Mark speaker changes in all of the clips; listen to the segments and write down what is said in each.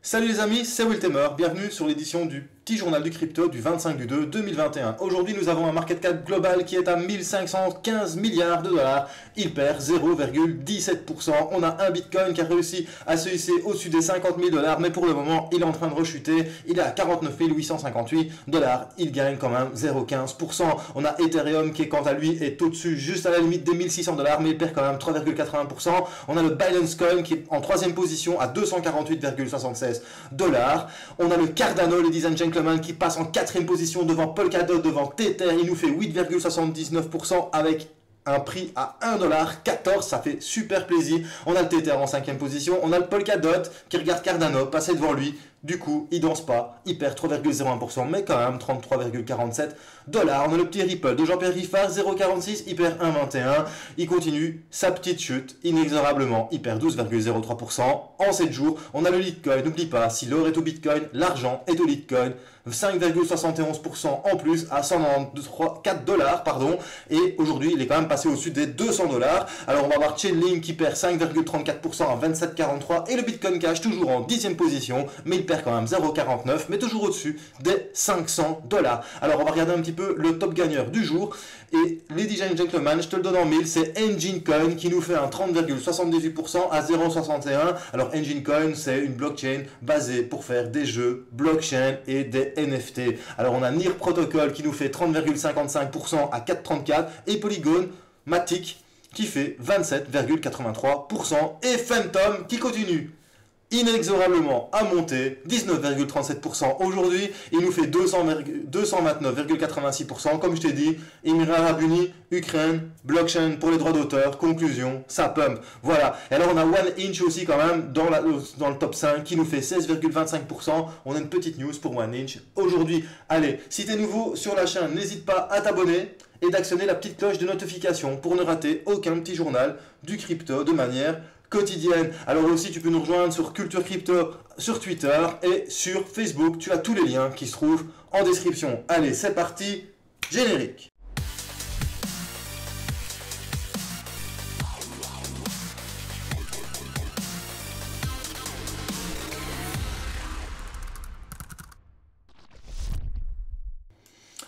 Speaker 1: Salut les amis, c'est Wiltemer, bienvenue sur l'édition du petit journal du crypto du 25/2/2021. Aujourd'hui nous avons un market cap global qui est à 1515 milliards de dollars, il perd 0,17%. On a un bitcoin qui a réussi à se hisser au-dessus des 50 000 dollars, mais pour le moment il est en train de rechuter, il est à 49 858 dollars, il gagne quand même 0,15%. On a Ethereum qui quant à lui est au-dessus, juste à la limite des 1600 dollars, mais il perd quand même 3,80%. On a le Binance Coin qui est en troisième position à 248,76 dollars. On a le Cardano, ladies and gentlemen, qui passe en quatrième position devant Polkadot, devant Tether. Il nous fait 8,79% avec un prix à 1,14$, ça fait super plaisir. On a le Tether en cinquième position, on a le Polkadot qui regarde Cardano passer devant lui. Du coup, il danse pas, il perd 3,01%, mais quand même 33,47 dollars. On a le petit Ripple de Jean-Pierre Riffard, 0,46, il perd 1,21. Il continue sa petite chute inexorablement, il perd 12,03% en 7 jours. On a le Litecoin, n'oublie pas, si l'or est au Bitcoin, l'argent est au Litecoin. 5,71% en plus à 194 dollars, pardon. Et aujourd'hui, il est quand même passé au-dessus des 200 dollars. Alors, on va voir Chainlink qui perd 5,34% à 27,43. Et le Bitcoin Cash toujours en 10e position, mais il perd quand même 0,49, mais toujours au-dessus des 500 dollars. Alors, on va regarder un petit peu le top gagneur du jour. Et ladies and gentlemen, je te le donne en mille, c'est Engine Coin qui nous fait un 30,78% à 0,61. Alors, Engine Coin, c'est une blockchain basée pour faire des jeux blockchain et des NFT. Alors, on a NIR Protocol qui nous fait 30,55% à 4,34 et Polygon Matic qui fait 27,83% et Phantom qui continue inexorablement à monter, 19,37% aujourd'hui, il nous fait 229,86%, comme je t'ai dit, Émirats Arabes Unis, Ukraine, blockchain pour les droits d'auteur, conclusion, ça pump, voilà. Et alors on a OneInch aussi quand même dans le top 5 qui nous fait 16,25%, on a une petite news pour OneInch aujourd'hui. Allez, si tu es nouveau sur la chaîne, n'hésite pas à t'abonner et d'actionner la petite cloche de notification pour ne rater aucun petit journal du crypto de manière quotidienne. Alors aussi tu peux nous rejoindre sur Culture Crypto sur Twitter et sur Facebook. Tu as tous les liens qui se trouvent en description. Allez, c'est parti, générique.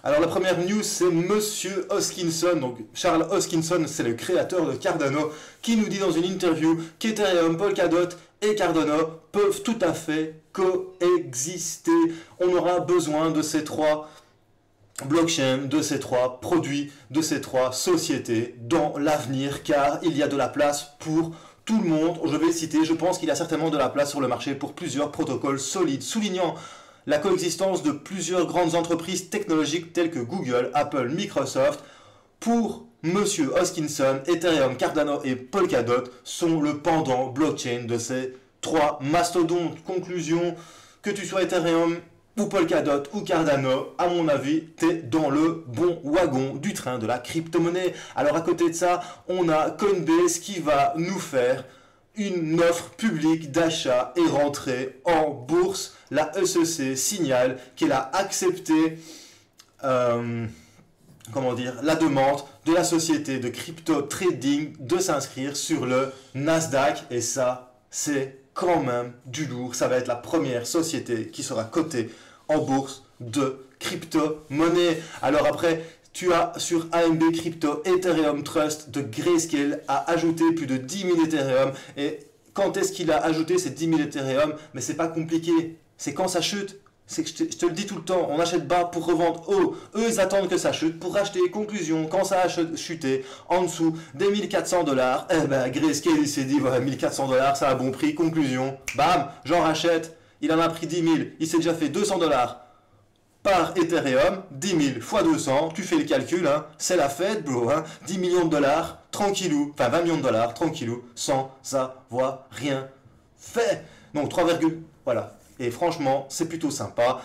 Speaker 1: Alors la première news, c'est Monsieur Hoskinson, donc Charles Hoskinson, c'est le créateur de Cardano, qui nous dit dans une interview qu'Ethereum, Polkadot et Cardano peuvent tout à fait coexister. On aura besoin de ces trois blockchains, de ces trois produits, de ces trois sociétés dans l'avenir, car il y a de la place pour tout le monde. Je vais le citer, je pense qu'il y a certainement de la place sur le marché pour plusieurs protocoles solides, soulignant la coexistence de plusieurs grandes entreprises technologiques telles que Google, Apple, Microsoft. Pour Monsieur Hoskinson, Ethereum, Cardano et Polkadot sont le pendant blockchain de ces trois mastodontes. Conclusion, que tu sois Ethereum ou Polkadot ou Cardano, à mon avis, tu es dans le bon wagon du train de la crypto-monnaie. Alors à côté de ça, on a Coinbase qui va nous faire une offre publique d'achat et rentrée en bourse. La SEC signale qu'elle a accepté la demande de la société de crypto trading de s'inscrire sur le Nasdaq. Et ça, c'est quand même du lourd. Ça va être la première société qui sera cotée en bourse de crypto-monnaie. Alors après, tu as sur AMB Crypto, Ethereum Trust de Grayscale a ajouté plus de 10 000 Ethereum. Et quand est-ce qu'il a ajouté ces 10 000 Ethereum? Mais c'est pas compliqué, c'est quand ça chute. C'est que je te le dis tout le temps, on achète bas pour revendre haut. Eux, ils attendent que ça chute pour racheter. Conclusion, quand ça a chuté en dessous des 1400 dollars, eh ben, Grayscale, il s'est dit, voilà, 1400 dollars, c'est un bon prix. Conclusion, bam, j'en rachète. Il en a pris 10 000, il s'est déjà fait 200 dollars par Ethereum, 10 000 fois 200, tu fais le calcul, hein, c'est la fête, bro, hein, 10 millions de dollars, tranquillou, enfin 20 millions de dollars, tranquillou, sans avoir rien fait. Donc 3, voilà. Et franchement, c'est plutôt sympa.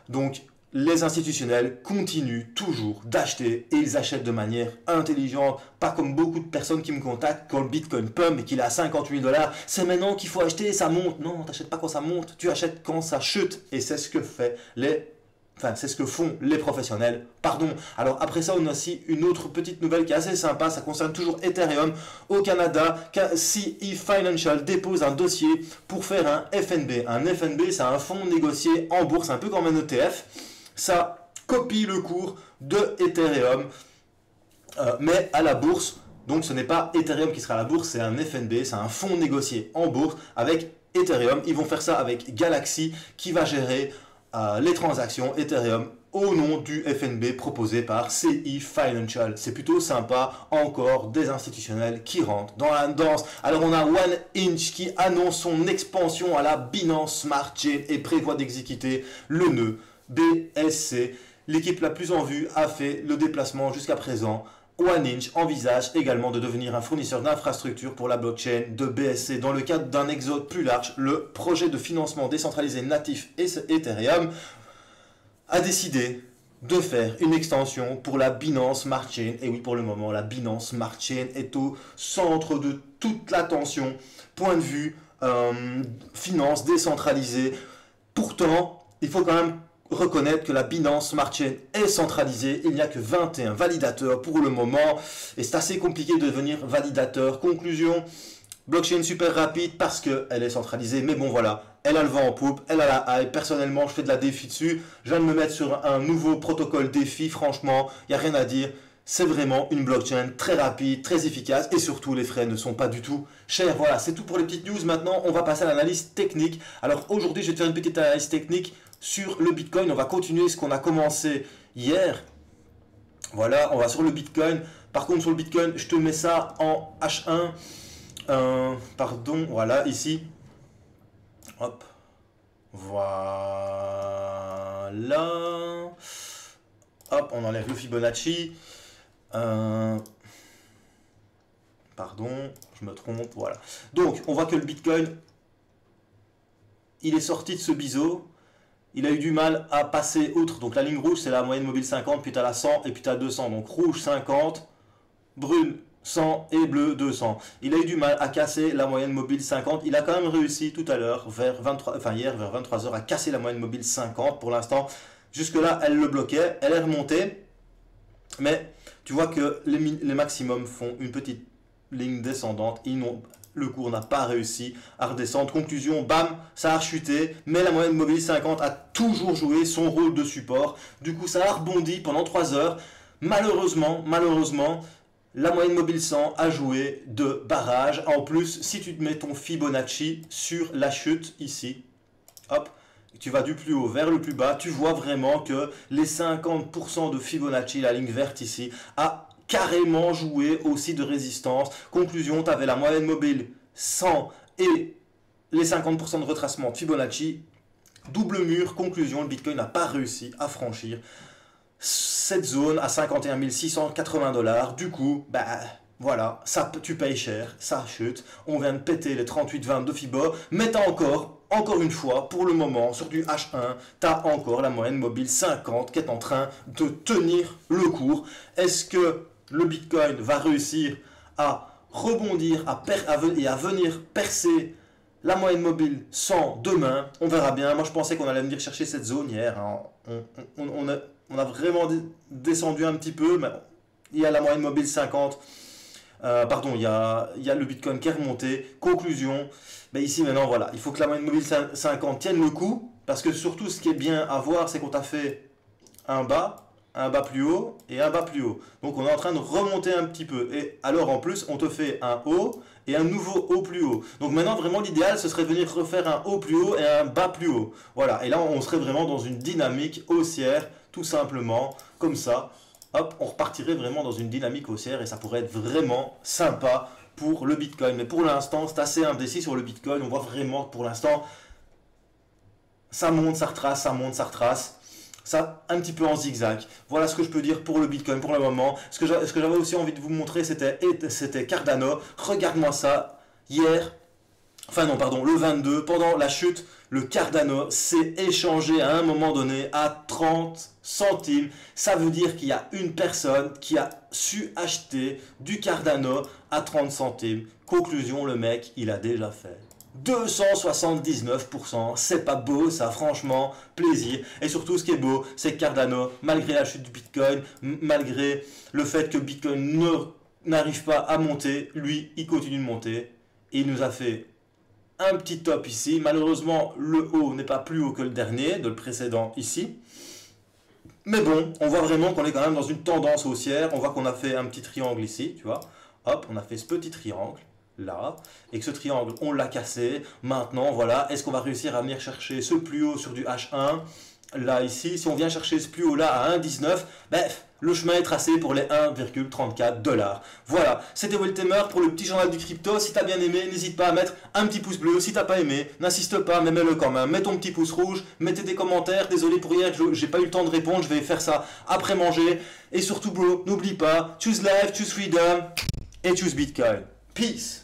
Speaker 1: Donc, les institutionnels continuent toujours d'acheter et ils achètent de manière intelligente, pas comme beaucoup de personnes qui me contactent quand le Bitcoin pump et qu'il est à 58 dollars. C'est maintenant qu'il faut acheter, ça monte. Non, t'achètes pas quand ça monte, tu achètes quand ça chute. Et c'est ce que fait les Enfin, c'est ce que font les professionnels, pardon. Alors après ça, on a aussi une autre petite nouvelle qui est assez sympa, ça concerne toujours Ethereum. Au Canada, CE Financial dépose un dossier pour faire un FNB. Un FNB, c'est un fonds négocié en bourse, un peu comme un ETF. Ça copie le cours de Ethereum, mais à la bourse. Donc ce n'est pas Ethereum qui sera à la bourse, c'est un FNB, c'est un fonds négocié en bourse avec Ethereum. Ils vont faire ça avec Galaxy qui va gérer les transactions Ethereum au nom du FNB proposé par CE Financial. C'est plutôt sympa, encore des institutionnels qui rentrent dans la danse. Alors on a OneInch qui annonce son expansion à la Binance Smart Chain et prévoit d'exécuter le nœud BSC. L'équipe la plus en vue a fait le déplacement jusqu'à présent. OneInch envisage également de devenir un fournisseur d'infrastructures pour la blockchain de BSC dans le cadre d'un exode plus large. Le projet de financement décentralisé natif Ethereum a décidé de faire une extension pour la Binance Smart Chain. Et oui, pour le moment, la Binance Smart Chain est au centre de toute l'attention. Point de vue finance décentralisée. Pourtant, il faut quand même reconnaître que la Binance Smart Chain est centralisée. Il n'y a que 21 validateurs pour le moment et c'est assez compliqué de devenir validateur. Conclusion, blockchain super rapide parce qu'elle est centralisée, mais bon voilà, elle a le vent en poupe, elle a la hype. Personnellement, je fais de la défi dessus. Je viens de me mettre sur un nouveau protocole défi. Franchement, il n'y a rien à dire. C'est vraiment une blockchain très rapide, très efficace et surtout les frais ne sont pas du tout chers. Voilà, c'est tout pour les petites news. Maintenant, on va passer à l'analyse technique. Alors aujourd'hui, je vais te faire une petite analyse technique sur le Bitcoin. On va continuer ce qu'on a commencé hier. Voilà, on va sur le Bitcoin. Par contre, sur le Bitcoin, je te mets ça en H1. Pardon, voilà, ici. Hop. Voilà. Hop, on enlève le Fibonacci. Pardon, je me trompe, voilà. Donc, on voit que le Bitcoin, il est sorti de ce biseau. Il a eu du mal à passer outre. Donc, la ligne rouge, c'est la moyenne mobile 50, puis tu as la 100 et puis tu as 200. Donc, rouge 50, brune 100 et bleu 200. Il a eu du mal à casser la moyenne mobile 50. Il a quand même réussi tout à l'heure, hier vers 23h, à casser la moyenne mobile 50. Pour l'instant, jusque-là, elle le bloquait. Elle est remontée. Mais tu vois que les maximums font une petite ligne descendante. Le cours n'a pas réussi à redescendre. Conclusion, bam, ça a chuté. Mais la moyenne mobile 50 a toujours joué son rôle de support. Du coup, ça a rebondi pendant 3 heures. Malheureusement, la moyenne mobile 100 a joué de barrage. En plus, si tu te mets ton Fibonacci sur la chute ici, hop, tu vas du plus haut vers le plus bas, tu vois vraiment que les 50% de Fibonacci, la ligne verte ici, a carrément joué aussi de résistance. Conclusion, tu avais la moyenne mobile 100 et les 50% de retracement de Fibonacci. Double mur, conclusion, le Bitcoin n'a pas réussi à franchir cette zone à 51 680 $. Du coup, voilà, ça, tu payes cher, ça chute. On vient de péter les 38,20 de Fibo, mais tu as encore une fois, pour le moment, sur du H1, tu as encore la moyenne mobile 50 qui est en train de tenir le cours. Est-ce que le Bitcoin va réussir à rebondir et à venir percer la moyenne mobile 100 demain? On verra bien. Moi, je pensais qu'on allait venir chercher cette zone hier. Hein. On a vraiment descendu un petit peu, mais il y a la moyenne mobile 50. Il y a le Bitcoin qui est remonté. Conclusion, ici maintenant, voilà, il faut que la moyenne mobile 50 tienne le coup, parce que surtout, ce qui est bien à voir, c'est qu'on t'a fait un bas plus haut et un bas plus haut. Donc, on est en train de remonter un petit peu. Et alors, en plus, on te fait un haut et un nouveau haut plus haut. Donc, maintenant, vraiment, l'idéal, ce serait de venir refaire un haut plus haut et un bas plus haut. Voilà, et là, on serait vraiment dans une dynamique haussière, tout simplement, comme ça. Hop, on repartirait vraiment dans une dynamique haussière et ça pourrait être vraiment sympa pour le Bitcoin. Mais pour l'instant, c'est assez indécis sur le Bitcoin. On voit vraiment que pour l'instant, ça monte, ça retrace, ça monte, ça retrace. Ça, un petit peu en zigzag. Voilà ce que je peux dire pour le Bitcoin pour le moment. Ce que j'avais aussi envie de vous montrer, c'était Cardano. Regarde-moi ça. Hier, le 22, pendant la chute, le Cardano s'est échangé à un moment donné à 30 centimes. Ça veut dire qu'il y a une personne qui a su acheter du Cardano à 30 centimes. Conclusion, le mec, il a déjà fait 279%, c'est pas beau ça, franchement, plaisir. Et surtout, ce qui est beau, c'est que Cardano, malgré la chute du Bitcoin, malgré le fait que Bitcoin n'arrive pas à monter, lui, il continue de monter. Et il nous a fait un petit top ici. Malheureusement, le haut n'est pas plus haut que le dernier, de le précédent ici. Mais bon, on voit vraiment qu'on est quand même dans une tendance haussière. On voit qu'on a fait un petit triangle ici, tu vois. Hop, on a fait ce petit triangle là, et que ce triangle, on l'a cassé. Maintenant, voilà, est-ce qu'on va réussir à venir chercher ce plus haut sur du H1 là, ici? Si on vient chercher ce plus haut là à 1,19, bref, le chemin est tracé pour les 1,34 $. Voilà, c'était Weltemer pour le petit journal du crypto. Si t'as bien aimé, n'hésite pas à mettre un petit pouce bleu. Si t'as pas aimé, n'insiste pas, mais mets-le quand même. Mets ton petit pouce rouge, mettez des commentaires. Désolé pour hier, j'ai pas eu le temps de répondre, je vais faire ça après manger. Et surtout, bro, n'oublie pas, choose life, choose freedom et choose Bitcoin. Peace.